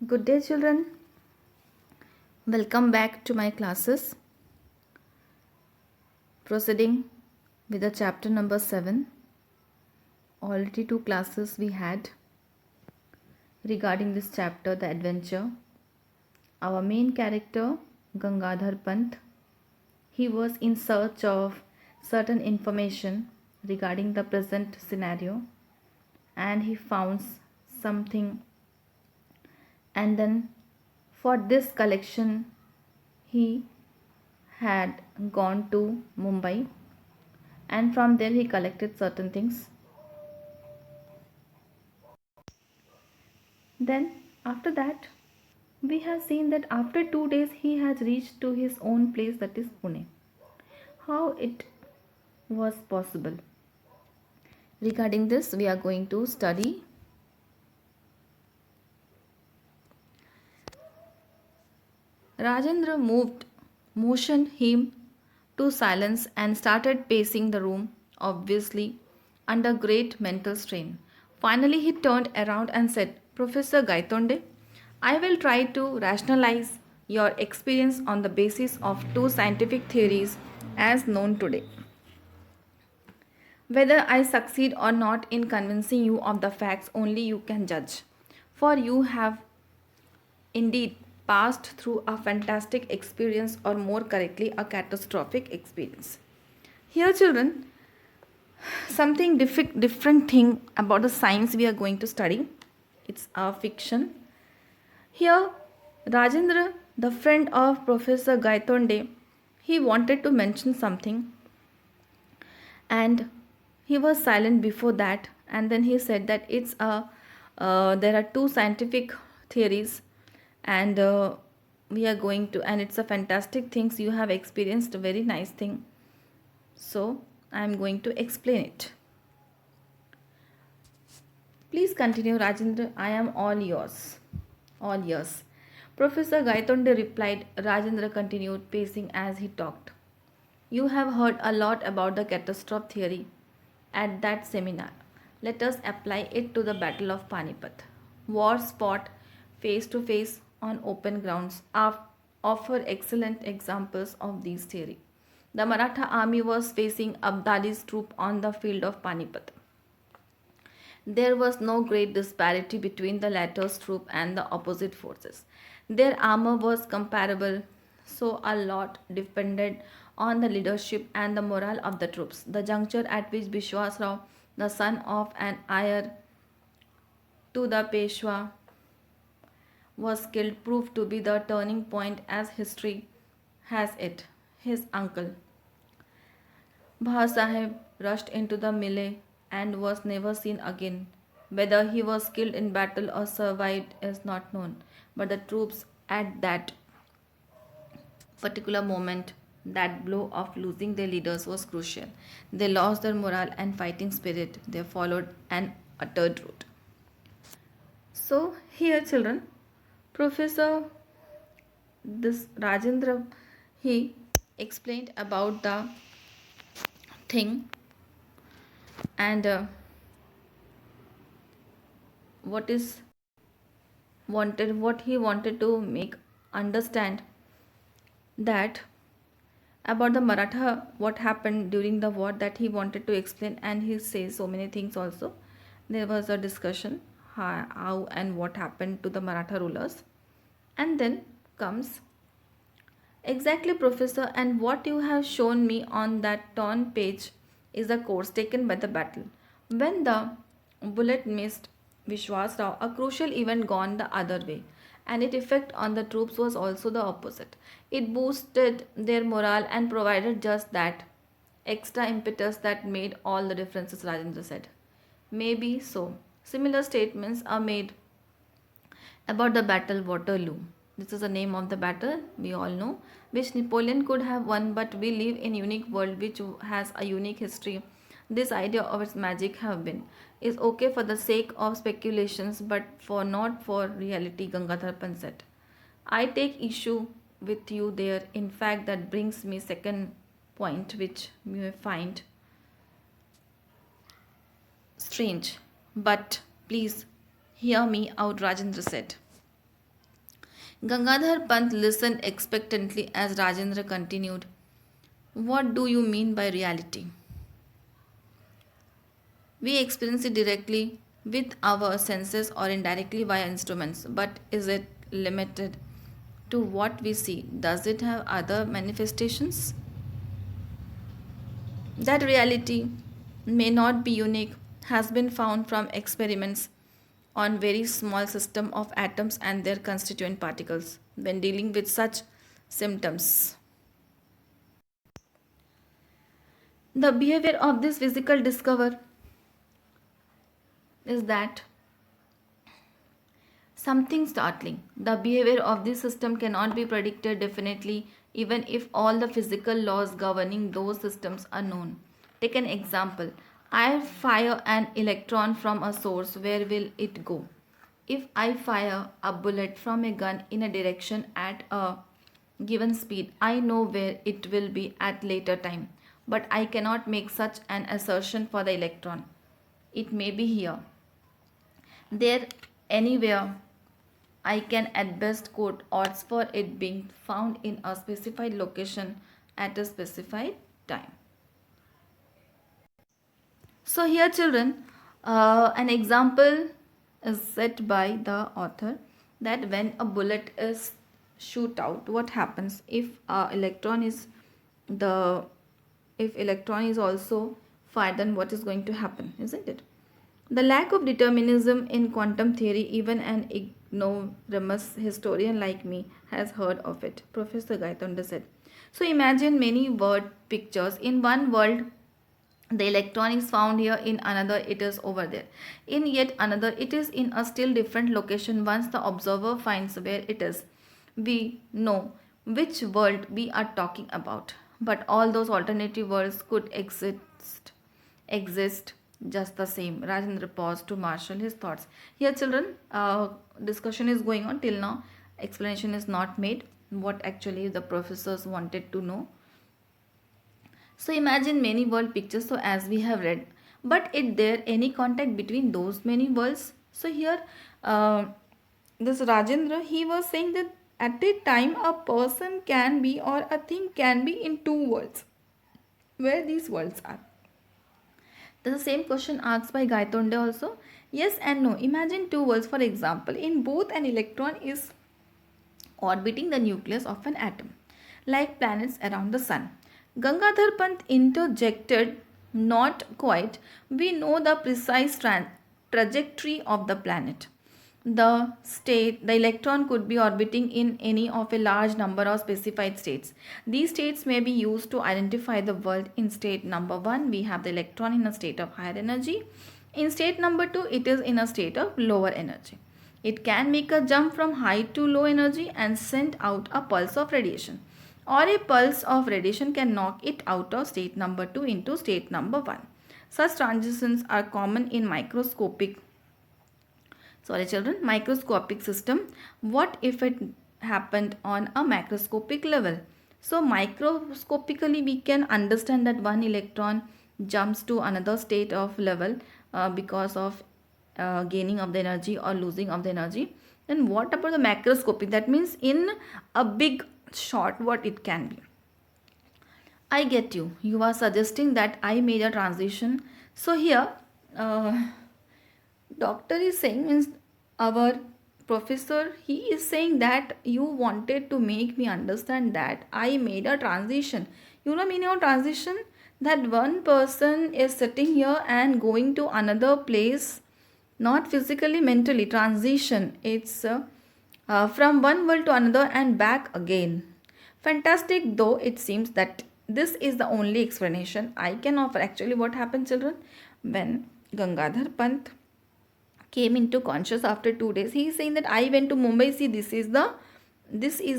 Good day, children. Welcome back to my classes. Proceeding with the chapter number 7. Already two classes we had regarding this chapter, the adventure. Our main character, Gangadhar Pant, he was in search of certain information regarding the present scenario and he found something, and then for this collection he had gone to Mumbai, and from there he collected certain things. Then after that we have seen that after 2 days he has reached to his own place, that is Pune. How it was possible? Regarding this we are going to study. Rajendra motioned him to silence and started pacing the room, obviously under great mental strain. Finally, he turned around and said, Professor Gaitonde, I will try to rationalize your experience on the basis of two scientific theories as known today. Whether I succeed or not in convincing you of the facts, only you can judge. For you have indeed passed through a fantastic experience, or more correctly, a catastrophic experience. Here, children, something different thing about the science we are going to study. It's a fiction. Here, Rajendra, the friend of Professor Gaitonde, he wanted to mention something and he was silent before that, and then he said that there are two scientific theories, and we are going to, and it's a fantastic things you have experienced, a very nice thing, so I am going to explain it. Please continue, Rajendra. I am all yours. All yours. Professor Gaitonde replied. Rajendra continued, pacing as he talked. You have heard a lot about the catastrophe theory at that seminar. Let us apply it to the Battle of Panipat. Wars fought face to face on open grounds offer excellent examples of these theory. The Maratha army was facing Abdali's troop on the field of Panipat. There was no great disparity between the latter's troop and the opposite forces. Their armor was comparable, so a lot depended on the leadership and the morale of the troops. The juncture at which Bishwas Rao, the son of an heir to the Peshwa, was killed proved to be the turning point, as history has it. His uncle, Bha Sahib, rushed into the melee and was never seen again. Whether he was killed in battle or survived is not known, but the troops at that particular moment, that blow of losing their leaders was crucial. They lost their morale and fighting spirit. They followed an uttered route. So, here, children, Professor this Rajendra, he explained about the thing, and what he wanted to make understand, that about the Maratha, what happened during the war, that he wanted to explain, and he says so many things also. There was a discussion how and what happened to the Maratha rulers, and then comes exactly, Professor, and what you have shown me on that torn page is the course taken by the battle. When the bullet missed Vishwas Rao, a crucial event gone the other way, and its effect on the troops was also the opposite. It boosted their morale and provided just that extra impetus that made all the differences, Rajendra said. Maybe so. Similar statements are made about the battle Waterloo. This is the name of the battle, we all know, which Napoleon could have won, but we live in a unique world which has a unique history. This idea of its magic have been is okay for the sake of speculations, but for not for reality, Gangadhar Pant said. I take issue with you there. In fact, that brings me second point, which you may find strange. But please hear me out, Rajendra said. Gangadhar Pant listened expectantly as Rajendra continued. What do you mean by reality? We experience it directly with our senses or indirectly via instruments, but is it limited to what we see? Does it have other manifestations? That reality may not be unique has been found from experiments on very small system of atoms and their constituent particles when dealing with such symptoms. The behavior of this physical discover is that something startling. The behavior of this system cannot be predicted definitely even if all the physical laws governing those systems are known. Take an example. I fire an electron from a source, where will it go? If I fire a bullet from a gun in a direction at a given speed, I know where it will be at later time, but I cannot make such an assertion for the electron. It may be here, there, anywhere. I can at best quote odds for it being found in a specified location at a specified time. So here children, an example is set by the author that when a bullet is shoot out, what happens if the electron is also fired, then what is going to happen, isn't it? The lack of determinism in quantum theory, even an ignoramus historian like me has heard of it, Professor Gaitonde said. So imagine many word pictures. In one world, the electron is found here, in another it is over there, in yet another it is in a still different location. Once the observer finds where it is, we know which world we are talking about, but all those alternative worlds could exist just the same. Rajendra paused to marshal his thoughts. Here children, discussion is going on. Till now explanation is not made what actually the professors wanted to know. So imagine many world pictures, so as we have read, but is there any contact between those many worlds? So here, this Rajendra, he was saying that at a time a person can be or a thing can be in two worlds. Where these worlds are? The same question asked by Gaitonde also. Yes and no. Imagine two worlds. For example, in both an electron is orbiting the nucleus of an atom, like planets around the sun. Gangadhar Pant interjected, not quite. We know the precise trajectory of the planet. The electron could be orbiting in any of a large number of specified states. These states may be used to identify the world. In state number 1, we have the electron in a state of higher energy. In state number 2, it is in a state of lower energy. It can make a jump from high to low energy and send out a pulse of radiation, or a pulse of radiation can knock it out of state number 2 into state number 1. Such transitions are common in microscopic system. What if it happened on a macroscopic level? So microscopically we can understand that one electron jumps to another state of level because of gaining of the energy or losing of the energy. Then what about the macroscopic? That means in a big shot what it can be. I get you. You are suggesting that I made a transition. So here, doctor is saying, means our professor, he is saying that you wanted to make me understand that I made a transition. You know meaning of transition? That one person is sitting here and going to another place, not physically, mentally. Transition. It's from one world to another and back again. Fantastic, though it seems that this is the only explanation I can offer. Actually, what happened, children? When Gangadhar Pant came into conscious after 2 days, he is saying that I went to Mumbai. See, this is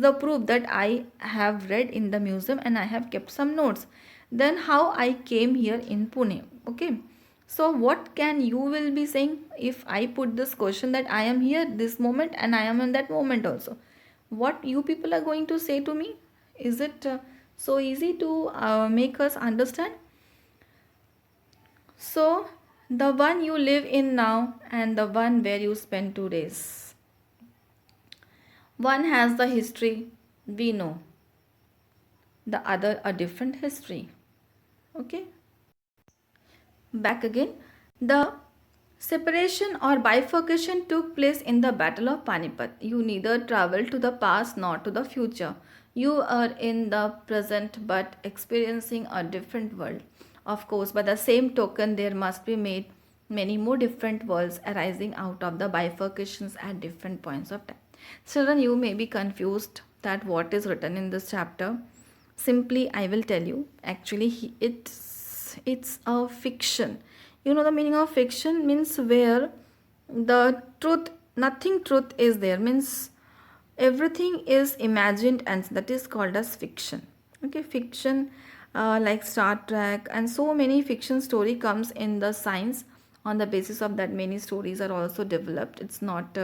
the proof that I have read in the museum and I have kept some notes. Then how I came here in Pune. Okay. So what can you will be saying if I put this question that I am here this moment and I am in that moment also? What you people are going to say to me? Is it so easy to make us understand? So the one you live in now and the one where you spend 2 days. One has the history we know, the other a different history. Okay, back again. The separation or bifurcation took place in the Battle of Panipat. You neither travel to the past nor to the future. You are in the present but experiencing a different world. Of course, by the same token, there must be made many more different worlds arising out of the bifurcations at different points of time. Children, you may be confused that what is written in this chapter. Simply, I will tell you. Actually, it's a fiction. You know the meaning of fiction means where the truth, nothing truth is there. Means everything is imagined, and that is called as fiction. Okay, fiction like Star Trek and so many fiction story comes in the science. On the basis of that, many stories are also developed. It's not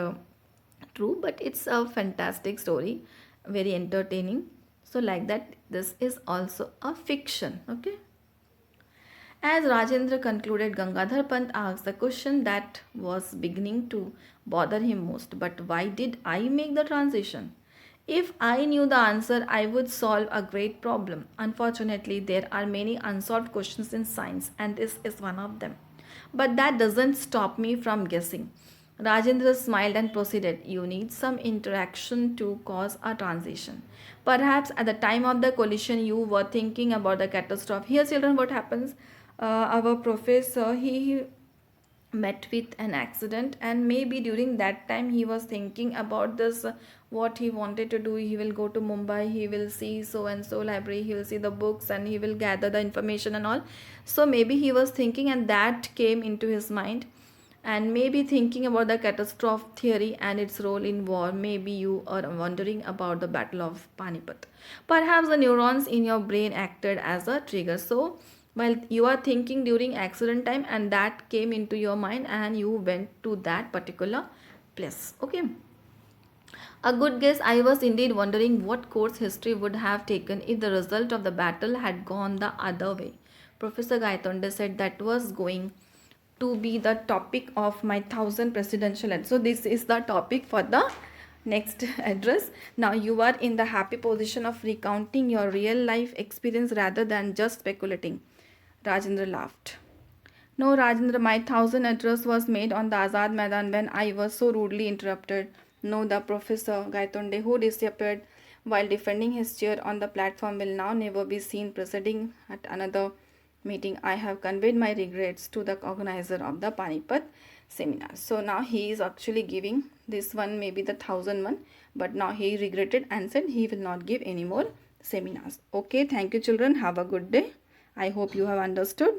true, but it's a fantastic story, very entertaining. So like that, this is also a fiction. Okay. As Rajendra concluded, Gangadhar Pant asked the question that was beginning to bother him most. But why did I make the transition? If I knew the answer, I would solve a great problem. Unfortunately, there are many unsolved questions in science, and this is one of them. But that doesn't stop me from guessing. Rajendra smiled and proceeded. You need some interaction to cause a transition. Perhaps at the time of the collision, you were thinking about the catastrophe. Here, children, what happens? Our professor, he met with an accident, and maybe during that time he was thinking about this, what he wanted to do. He will go to Mumbai, he will see so and so library, he will see the books, and he will gather the information and all. So maybe he was thinking, and that came into his mind, and maybe thinking about the catastrophe theory and its role in war. Maybe you are wondering about the battle of Panipat. Perhaps the neurons in your brain acted as a trigger. So while you are thinking during accident time, and that came into your mind, and you went to that particular place. Okay, a good guess. I was indeed wondering what course history would have taken if the result of the battle had gone the other way. Professor Gaitonde said that was going to be the topic of my 1000 presidential address. So this is the topic for the next address. Now you are in the happy position of recounting your real life experience rather than just speculating. Rajendra laughed. No, Rajendra, my 1000 address was made on the Azad Maidan when I was so rudely interrupted. No, the professor, Gaitonde, who disappeared while defending his chair on the platform, will now never be seen presiding at another meeting. I have conveyed my regrets to the organizer of the Panipat seminar. So now he is actually giving this one, maybe the 1000 one, but now he regretted and said he will not give any more seminars. Okay, thank you children. Have a good day. I hope you have understood.